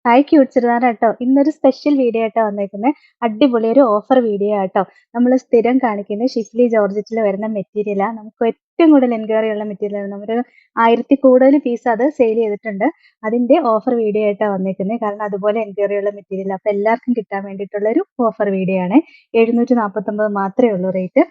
Hi cute ചെറുതാനാട്ടോ. ഇന്നൊരു special video ആയിട്ടാ വന്നേക്കുന്നത്. അടിപൊളി ഒരു ഓഫർ വീഡിയോ ആട്ടോ. നമ്മൾ സ്ഥിരം കാണിക്കുന്ന ഷിഫ്ലി ജോർജറ്റിൽ വരുന്ന മെറ്റീരിയലാണ്. നമുക്ക് ഏറ്റവും കൂടുതൽ എൻക്വയറി ഉള്ള മെറ്റീരിയലാണ്. നമ്മളൊരു 1000 കൂടുതൽ പീസ് അത് സെയിൽ ചെയ്തിട്ടുണ്ട്. അതിന്റെ ഓഫർ വീഡിയോ ആയിട്ടാ വന്നേക്കുന്നത്. കാരണം അതുപോലെ എൻക്വയറി ഉള്ള മെറ്റീരിയൽ. അപ്പോൾ എല്ലാവർക്കും കിട്ടാൻ വേണ്ടിയിട്ടുള്ള ഒരു ഓഫർ വീഡിയോ ആണ്. 749 മാത്രമേ ഉള്ളൂ റേറ്റ്.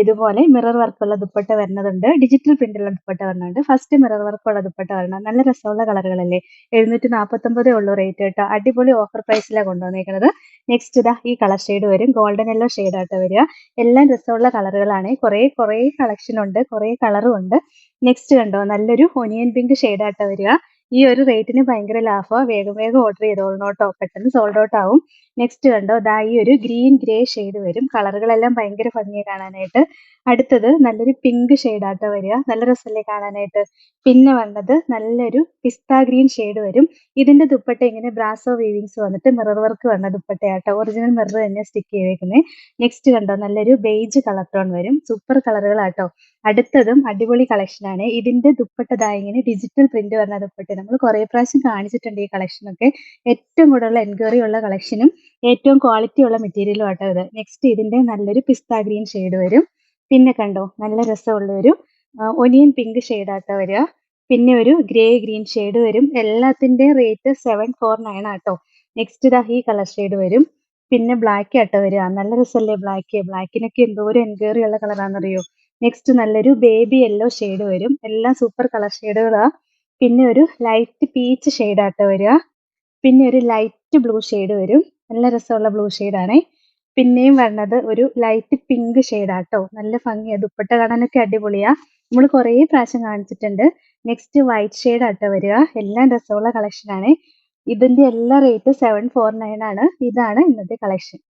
ഇതുപോലെ മിറർ വർക്കുള്ള ദുപ്പട്ട വരുന്നതുണ്ട്. ഡിജിറ്റൽ പ്രിന്റുള്ള ദുപ്പട്ട വരുന്നുണ്ട്. ഫസ്റ്റ് മിറർ വർക്കുള്ള ദുപ്പട്ട വരണം. നല്ല രസമുള്ള കളറുകളല്ലേ. 749 ഉള്ളൂ റേറ്റ് കേട്ടോ. അടിപൊളി ഓഫർ പ്രൈസിലാണ് കൊണ്ടുവന്നേക്കുന്നത്. നെക്സ്റ്റ് ഈ കളർ ഷെയ്ഡ് വരും. ഗോൾഡൻ യെല്ലോ ഷെയ്ഡായിട്ട് വരിക. എല്ലാം രസമുള്ള കളറുകളാണ്. കുറേ കളക്ഷൻ ഉണ്ട്. കുറേ കളറും ഉണ്ട്. നെക്സ്റ്റ് കണ്ടോ, നല്ലൊരു ഒനിയൻ പിങ്ക് ഷെയ്ഡായിട്ട് വരിക. ഈ ഒരു റേറ്റിന് ഭയങ്കര ലാഭമാണ്. വേഗം ഓർഡർ ചെയ്തോളണം കേട്ടോ. പെട്ടെന്ന് സോൾഡ് ഔട്ട് ആവും. നെക്സ്റ്റ് കണ്ടോ, ഈ ഒരു ഗ്രീൻ ഗ്രേ ഷെയ്ഡ് വരും. കളറുകളെല്ലാം ഭയങ്കര ഭംഗിയാണ് കാണാനായിട്ട്. അടുത്തത് നല്ലൊരു പിങ്ക് ഷെയ്ഡായിട്ട് വരിക. നല്ല രസമല്ലേ കാണാനായിട്ട്. പിന്നെ വന്നത് നല്ലൊരു പിസ്ത ഗ്രീൻ ഷെയ്ഡ് വരും. ഇതിന്റെ ദുപ്പട്ട ഇങ്ങനെ ബ്രാസോ വീവിങ്സ് വന്നിട്ട് മിറർ വർക്ക് വന്ന ദുപ്പട്ടയാട്ടോ. ഒറിജിനൽ മിറർ തന്നെ സ്റ്റിക്ക് ചെയ്തേക്കുന്നത്. നെക്സ്റ്റ് കണ്ടോ, നല്ലൊരു ബേജ് കളർ ടോൺ വരും. സൂപ്പർ കളറുകളാട്ടോ. അടുത്തതും അടിപൊളി കളക്ഷനാണ്. ഇതിന്റെ ദുപ്പട്ട ഇങ്ങനെ ഡിജിറ്റൽ പ്രിന്റ് വന്ന ദുപ്പട്ട നമ്മൾ കുറെ പ്രാവശ്യം കാണിച്ചിട്ടുണ്ട്. ഈ കളക്ഷനൊക്കെ ഏറ്റവും കൂടുതൽ എൻക്വയറി ഉള്ള കളക്ഷനും ഏറ്റവും ക്വാളിറ്റി ഉള്ള മെറ്റീരിയലും ആട്ടോ ഇത്. നെക്സ്റ്റ് ഇതിന്റെ നല്ലൊരു പിസ്ത ഗ്രീൻ ഷെയ്ഡ് വരും. പിന്നെ കണ്ടോ, നല്ല രസമുള്ള ഒരു ഒനിയൻ പിങ്ക് ഷെയ്ഡാട്ടോ വരിക. പിന്നെ ഒരു ഗ്രേ ഗ്രീൻ ഷെയ്ഡ് വരും. എല്ലാത്തിന്റെയും റേറ്റ് 749 ആട്ടോ. നെക്സ്റ്റ് ഈ കളർ ഷെയ്ഡ് വരും. പിന്നെ ബ്ലാക്ക് ആട്ടോ വരിക. നല്ല രസമല്ലേ ബ്ലാക്ക്. ബ്ലാക്കിനൊക്കെ എന്തോരം എൻക്വയറി ഉള്ള കളറാണെന്നറിയോ. നെക്സ്റ്റ് നല്ലൊരു ബേബി യെല്ലോ ഷെയ്ഡ് വരും. എല്ലാം സൂപ്പർ കളർ ഷെയ്ഡുകളാ. പിന്നെ ഒരു ലൈറ്റ് പീച്ച് ഷെയ്ഡാട്ടോ വരിക. പിന്നെ ഒരു ലൈറ്റ് ബ്ലൂ ഷെയ്ഡ് വരും. നല്ല രസമുള്ള ബ്ലൂ ഷെയ്ഡാണേ. പിന്നെയും വരുന്നത് ഒരു ലൈറ്റ് പിങ്ക് ഷെയ്ഡാട്ടോ. നല്ല ഭംഗിയാ. ദുപ്പട്ട കാണാനൊക്കെ അടിപൊളിയാ. നമ്മൾ കുറേ പ്രാവശ്യം കാണിച്ചിട്ടുണ്ട്. നെക്സ്റ്റ് വൈറ്റ് ഷെയ്ഡ് ആട്ടോ വരിക. എല്ലാം രസമുള്ള കളക്ഷനാണ്. ഇതിന്റെ എല്ലാ റേറ്റ് 749 ആണ്. ഇതാണ് ഇന്നത്തെ കളക്ഷൻ.